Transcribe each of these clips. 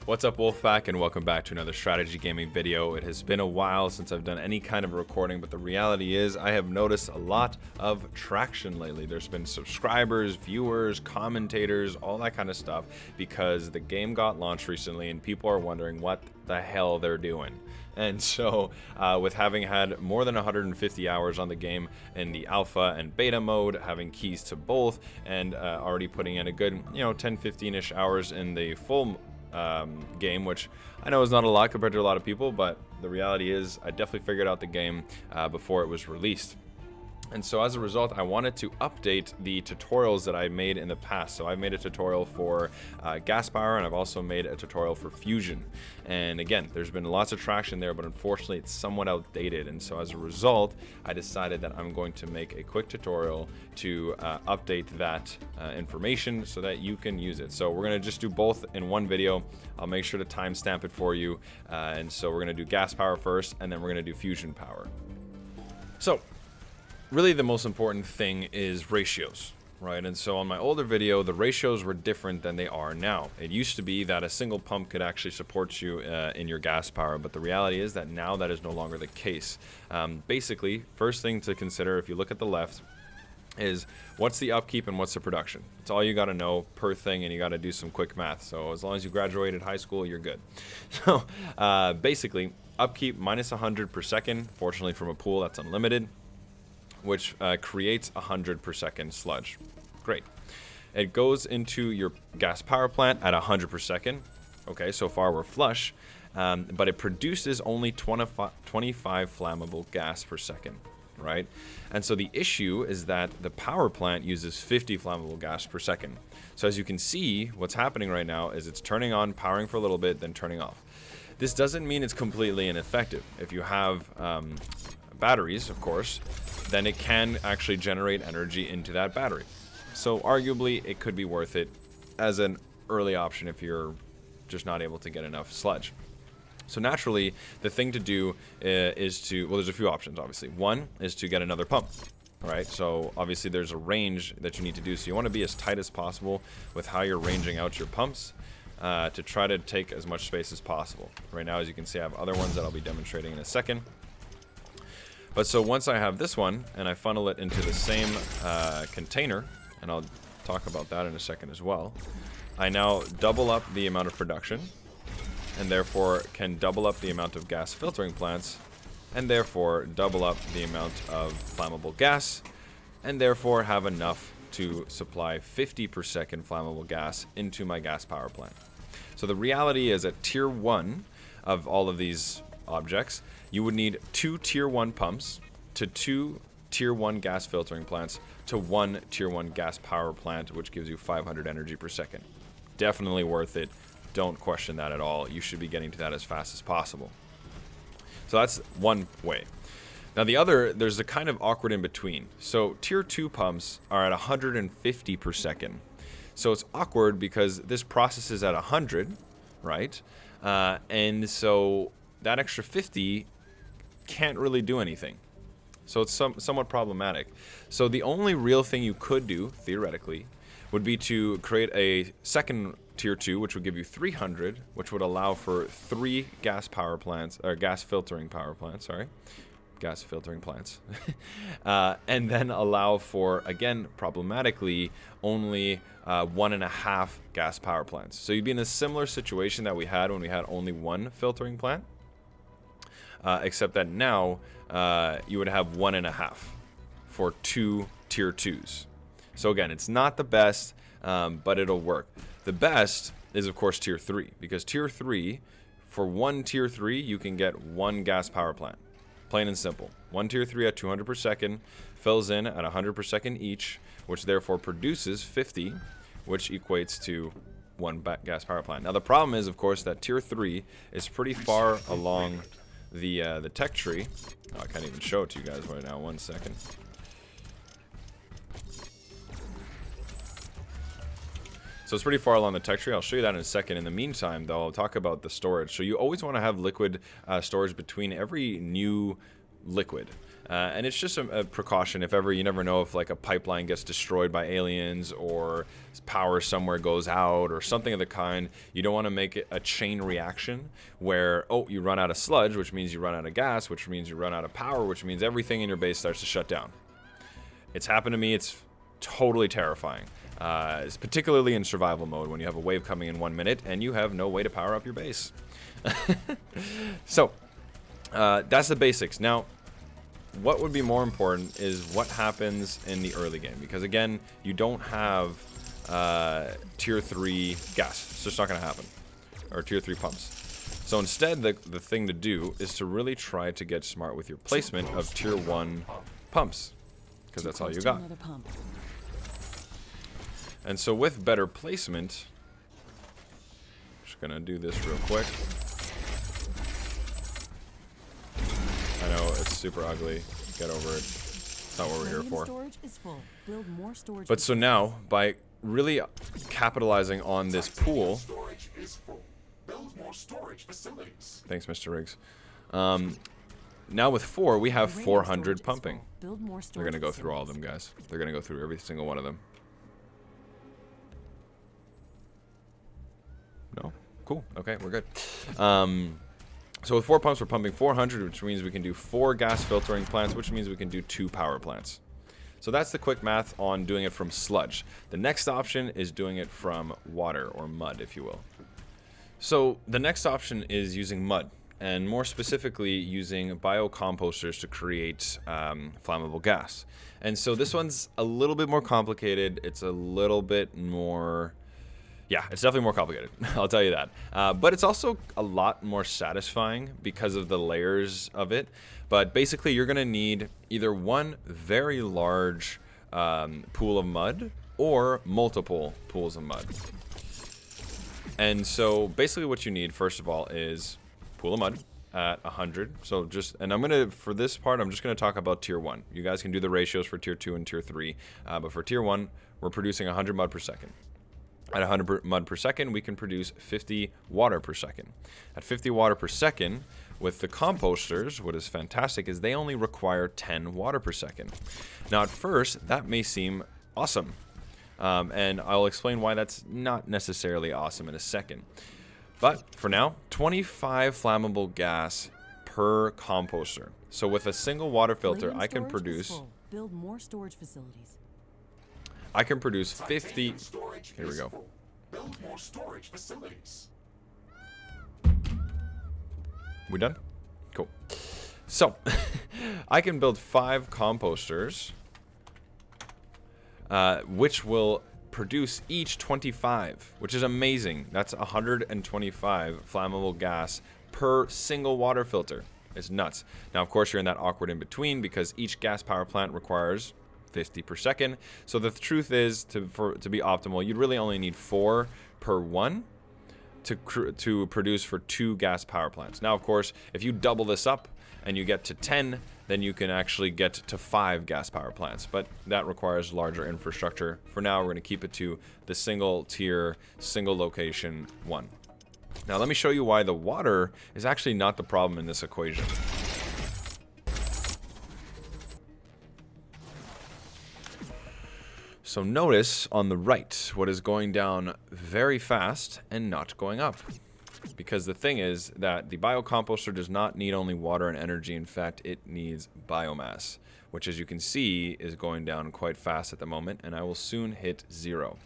What's up, Wolfpack, and welcome back to another strategy gaming video. It has been a while since I've done any kind of recording, but the reality is I have noticed a lot of traction lately. There's been subscribers, viewers, commentators, all that kind of stuff, because the game got launched recently and people are wondering what the hell they're doing. And so with having had more than 150 hours on the game in the alpha and beta mode, having keys to both, and already putting in a good 10-15ish hours in the full game, which I know is not a lot compared to a lot of people, but the reality is I definitely figured out the game before it was released. And so as a result, I wanted to update the tutorials that I made in the past. So I've made a tutorial for gas power, and I've also made a tutorial for fusion. And again, there's been lots of traction there, but unfortunately it's somewhat outdated. And so as a result, I decided that I'm going to make a quick tutorial to update that information so that you can use it. So we're going to just do both in one video. I'll make sure to timestamp it for you. And so we're going to do gas power first, and then we're going to do fusion power. So really the most important thing is ratios, right? And so on my older video, the ratios were different than they are now. It used to be that a single pump could actually support you in your gas power, but the reality is that now that is no longer the case. Basically, first thing to consider if you look at the left is what's the upkeep and what's the production. It's all you got to know per thing, and you got to do some quick math. So as long as you graduated high school, you're good. So basically, upkeep minus 100 per second. Fortunately, from a pool, that's unlimited, which creates 100 per second sludge. Great. It goes into your gas power plant at 100 per second. Okay, so far we're flush, but it produces only 25 flammable gas per second, right? And so the issue is that the power plant uses 50 flammable gas per second. So as you can see, what's happening right now is it's turning on, powering for a little bit, then turning off. This doesn't mean it's completely ineffective. If you have batteries, of course, then it can actually generate energy into that battery. So arguably it could be worth it as an early option if you're just not able to get enough sludge. So naturally, the thing to do is to, well, there's a few options, obviously. One is to get another pump, right? So obviously there's a range that you need to do. So you want to be as tight as possible with how you're ranging out your pumps to try to take as much space as possible. Right now, as you can see, I have other ones that I'll be demonstrating in a second. But so once I have this one and I funnel it into the same container, and I'll talk about that in a second as well, I now double up the amount of production, and therefore can double up the amount of gas filtering plants, and therefore double up the amount of flammable gas, and therefore have enough to supply 50 per second flammable gas into my gas power plant. So the reality is at tier 1 of all of these objects, you would need 2 tier 1 pumps to 2 tier 1 gas filtering plants to 1 tier 1 gas power plant, which gives you 500 energy per second. Definitely worth it. Don't question that at all. You should be getting to that as fast as possible. So that's one way. Now the other, there's a kind of awkward in between. So tier 2 pumps are at 150 per second. So it's awkward because this process is at 100, right? And so that extra 50 can't really do anything. So it's somewhat problematic. So the only real thing you could do, theoretically, would be to create a second tier 2, which would give you 300, which would allow for 3 gas power plants, or gas filtering power plants, sorry. Gas filtering plants. And then allow for, again, problematically, only 1.5 gas power plants. So you'd be in a similar situation that we had when we had only 1 filtering plant. Except that now you would have 1.5 for 2 tier 2s. So again, it's not the best, but it'll work. The best is, of course, tier 3, because tier 3, for 1 tier 3, you can get 1 gas power plant. Plain and simple. 1 tier 3 at 200 per second fills in at 100 per second each, which therefore produces 50, which equates to 1 gas power plant. Now the problem is, of course, that tier 3 is pretty far along the tech tree. Oh, I can't even show it to you guys right now. 1 second. So it's pretty far along the tech tree. I'll show you that in a second. In the meantime, though, I'll talk about the storage. So you always want to have liquid storage between every new liquid. And it's just a precaution if ever, you never know if like a pipeline gets destroyed by aliens or power somewhere goes out or something of the kind. You don't want to make it a chain reaction where, oh, you run out of sludge, which means you run out of gas, which means you run out of power, which means everything in your base starts to shut down. It's happened to me. It's totally terrifying. It's particularly in survival mode when you have a wave coming in 1 minute and you have no way to power up your base. So that's the basics. Now, what would be more important is what happens in the early game, because again, you don't have tier 3 gas. It's just not going to happen, or tier 3 pumps. So instead, the thing to do is to really try to get smart with your placement of tier 1 pumps, because that's all you got. And so with better placement, I'm just going to do this real quick. I know, it's super ugly. Get over it. It's not what we're here for. But so now, by really capitalizing on this pool... Thanks, Mr. Riggs. Now with 4, we have 400 pumping. They're going to go through all of them, guys. They're going to go through every single one of them. No? Cool. Okay, we're good. So with 4 pumps, we're pumping 400, which means we can do 4 gas filtering plants, which means we can do 2 power plants. So that's the quick math on doing it from sludge. The next option is doing it from water, or mud, if you will. So the next option is using mud, and more specifically using biocomposters to create flammable gas. And so this one's a little bit more complicated. It's a little bit more... Yeah, it's definitely more complicated, I'll tell you that. But it's also a lot more satisfying because of the layers of it. But basically, you're going to need either one very large pool of mud or multiple pools of mud. And so basically what you need, first of all, is pool of mud at 100. So just, and I'm going to, for this part, I'm just going to talk about tier 1. You guys can do the ratios for tier 2 and tier 3. But for tier 1, we're producing 100 mud per second. At 100 mud per second, we can produce 50 water per second. At 50 water per second, with the composters, what is fantastic is they only require 10 water per second. Now, at first, that may seem awesome. And I'll explain why that's not necessarily awesome in a second. But for now, 25 flammable gas per composter. So with a single water filter, I can produce... Build more storage facilities. I can produce 50. Here we go. Build more storage facilities. We done? Cool. So, I can build 5 composters, which will produce each 25, which is amazing. That's 125 flammable gas per single water filter. It's nuts. Now, of course, you're in that awkward in between because each gas power plant requires 50 per second. So the truth is, to be optimal, you'd really only need 4 per one to produce for 2 gas power plants. Now, of course, if you double this up and you get to 10, then you can actually get to 5 gas power plants. But that requires larger infrastructure. For now, we're going to keep it to the single tier, single location 1. Now, let me show you why the water is actually not the problem in this equation. So notice on the right what is going down very fast and not going up. Because the thing is that the biocomposter does not need only water and energy. In fact, it needs biomass, which, as you can see, is going down quite fast at the moment, and I will soon hit 0.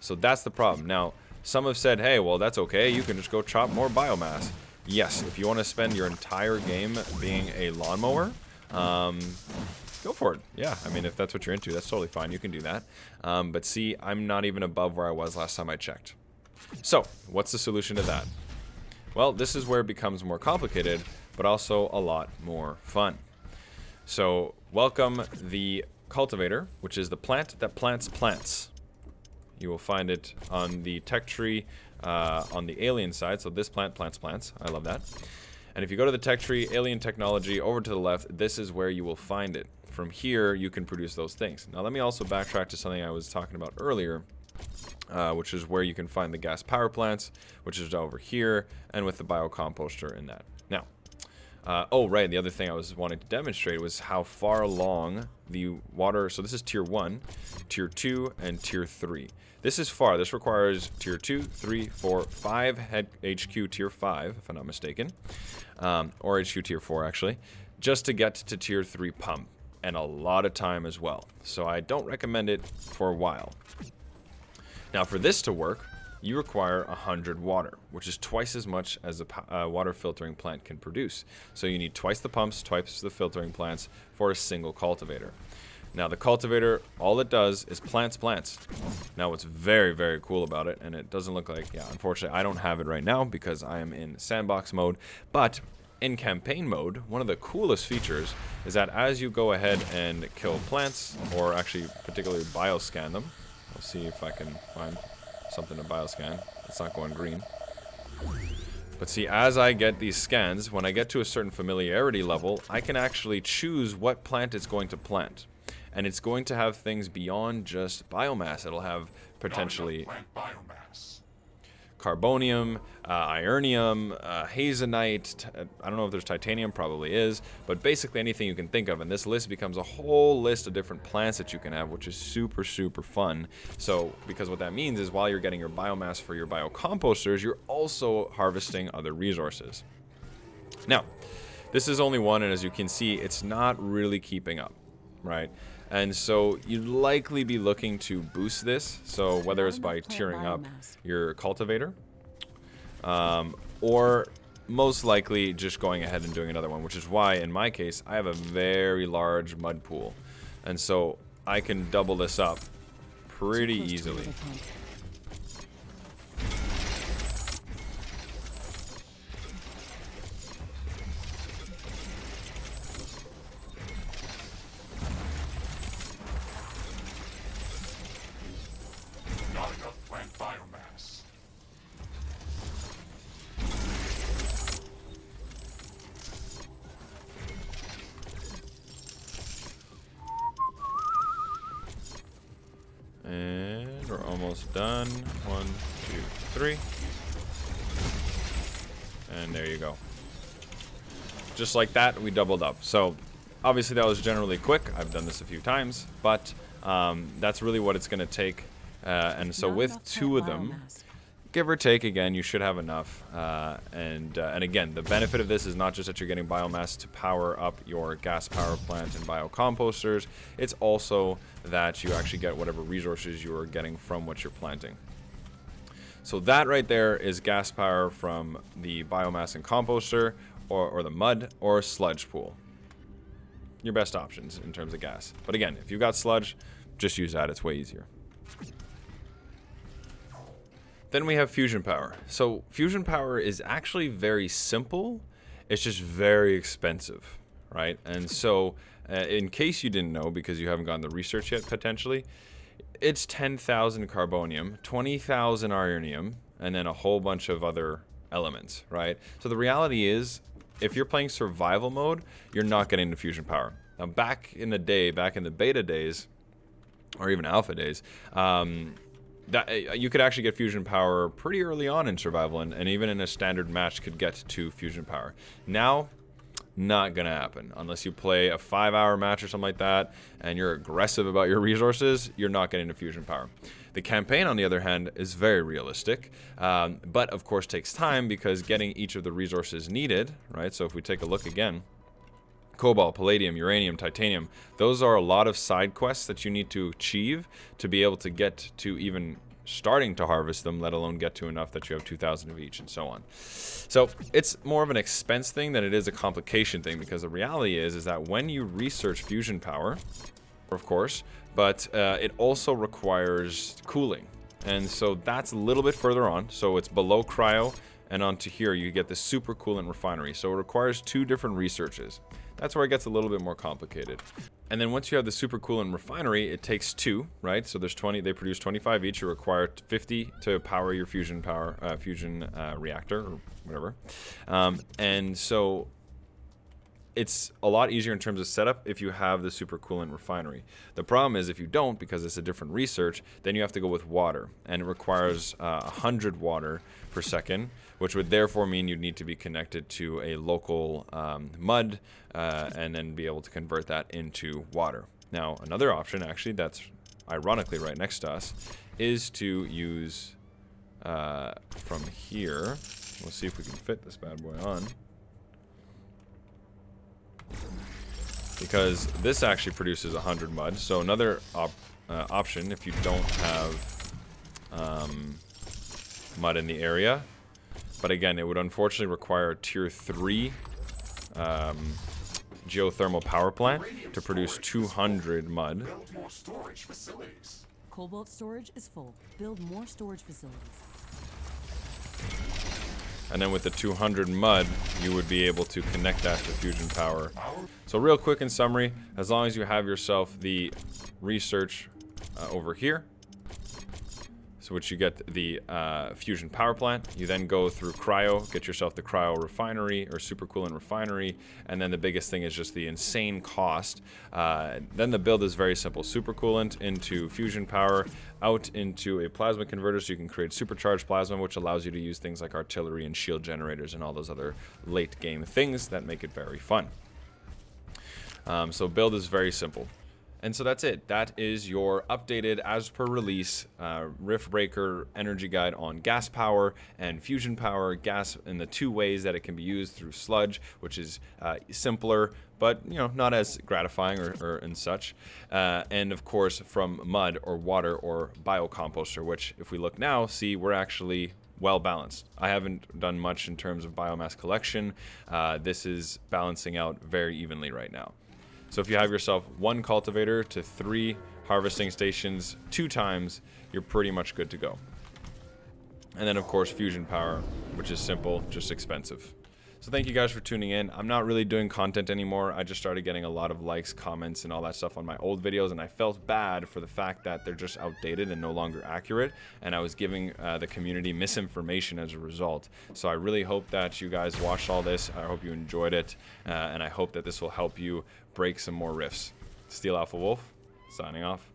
So that's the problem. Now, some have said, hey, well, that's okay. You can just go chop more biomass. Yes, if you want to spend your entire game being a lawnmower, go for it. Yeah, I mean, if that's what you're into, that's totally fine. You can do that. But see, I'm not even above where I was last time I checked. So, what's the solution to that? Well, this is where it becomes more complicated, but also a lot more fun. So, welcome the cultivator, which is the plant that plants plants. You will find it on the tech tree on the alien side. So this plant plants plants. I love that. And if you go to the tech tree, alien technology, over to the left, this is where you will find it. From here, you can produce those things. Now, let me also backtrack to something I was talking about earlier, which is where you can find the gas power plants, which is over here, and with the biocomposter in that. Now, Oh, right. The other thing I was wanting to demonstrate was how far along the water. So this is tier 1, tier 2, and tier 3. This is far. This requires tier 2, 3, 4, 5 HQ tier 5, if I'm not mistaken. Or HQ tier 4, actually. Just to get to tier 3 pump. And a lot of time as well. So I don't recommend it for a while. Now for this to work, you require 100 water, which is twice as much as a water filtering plant can produce. So you need twice the pumps, twice the filtering plants for a single cultivator. Now the cultivator, all it does is plants. Now what's very, very cool about it, and it doesn't look like, yeah, unfortunately I don't have it right now because I am in sandbox mode, but in campaign mode, one of the coolest features is that as you go ahead and kill plants, or actually particularly bioscan them, I'll see if I can find something to bioscan. It's not going green. But see, as I get these scans, when I get to a certain familiarity level, I can actually choose what plant it's going to plant. And it's going to have things beyond just biomass. It'll have potentially carbonium, ionium, hazenite. I don't know if there's titanium, probably is, but basically anything you can think of. And this list becomes a whole list of different plants that you can have, which is super, super fun. So, because what that means is while you're getting your biomass for your biocomposters, you're also harvesting other resources. Now, this is only one, and as you can see, it's not really keeping up, right? And so you'd likely be looking to boost this. So whether it's by tiering up your cultivator, or most likely just going ahead and doing another one, which is why in my case, I have a very large mud pool. And so I can double this up pretty easily. And we're almost done. 1, 2, 3. And there you go. Just like that, we doubled up. So obviously that was generally quick. I've done this a few times, but that's really what it's going to take. And so with 2 of them, give or take, again, you should have enough. And again, the benefit of this is not just that you're getting biomass to power up your gas power plant and biocomposters. It's also that you actually get whatever resources you are getting from what you're planting. So that right there is gas power from the biomass and composter, or the mud, or sludge pool. Your best options in terms of gas. But again, if you've got sludge, just use that. It's way easier. Then we have fusion power. So fusion power is actually very simple. It's just very expensive, right? And so in case you didn't know, because you haven't gotten the research yet, potentially, it's 10,000 carbonium, 20,000 ionium, and then a whole bunch of other elements, right? So the reality is, if you're playing survival mode, you're not getting the fusion power. Now, back in the day, back in the beta days, or even alpha days, that you could actually get fusion power pretty early on in survival, and even in a standard match could get to fusion power. Now, not gonna happen unless you play a 5-hour match or something like that and you're aggressive about your resources. You're not getting to fusion power. The campaign, on the other hand, is very realistic, but of course takes time because getting each of the resources needed, right? So if we take a look again, cobalt, palladium, uranium, titanium, those are a lot of side quests that you need to achieve to be able to get to even starting to harvest them, let alone get to enough that you have 2,000 of each and so on. So it's more of an expense thing than it is a complication thing, because the reality is that when you research fusion power, of course, but it also requires cooling. And so that's a little bit further on. So it's below cryo, and onto here you get the super coolant refinery. So it requires 2 different researches. That's where it gets a little bit more complicated. And then once you have the super coolant refinery, it takes 2, right? So there's 20, they produce 25 each. You require 50 to power your fusion reactor or whatever. And so it's a lot easier in terms of setup if you have the supercoolant refinery. The problem is if you don't, because it's a different research, then you have to go with water, and it requires 100 water per second, which would therefore mean you'd need to be connected to a local mud and then be able to convert that into water. Now, another option, actually, that's ironically right next to us, is to use from here. We'll see if we can fit this bad boy on. Because this actually produces 100 mud. So another option, if you don't have mud in the area. But again, it would unfortunately require a tier 3 geothermal power plant to produce 200 mud. Build more storage facilities. Cobalt storage is full. Build more storage facilities. And then with the 200 mud, you would be able to connect that to fusion power. So real quick in summary, as long as you have yourself the research over here, so which you get the fusion power plant, you then go through cryo, get yourself the cryo refinery or supercoolant refinery, and then the biggest thing is just the insane cost. Then the build is very simple: supercoolant into fusion power, out into a plasma converter, so you can create supercharged plasma, which allows you to use things like artillery and shield generators and all those other late game things that make it very fun. So build is very simple. And so that's it. That is your updated, as per release, Riftbreaker energy guide on gas power and fusion power. Gas in the 2 ways that it can be used through sludge, which is simpler, but not as gratifying or and such. And of course from mud or water or biocomposter, which if we look now, see we're actually well balanced. I haven't done much in terms of biomass collection. This is balancing out very evenly right now. So if you have yourself 1 cultivator to 3 harvesting stations 2 times, you're pretty much good to go. And then of course fusion power, which is simple, just expensive. So thank you guys for tuning in. I'm not really doing content anymore. I just started getting a lot of likes, comments, and all that stuff on my old videos, and I felt bad for the fact that they're just outdated and no longer accurate, and I was giving the community misinformation as a result. So I really hope that you guys watched all this. I hope you enjoyed it, and I hope that this will help you break some more rifts. 𝐶𝐓𝐈𝐓, signing off.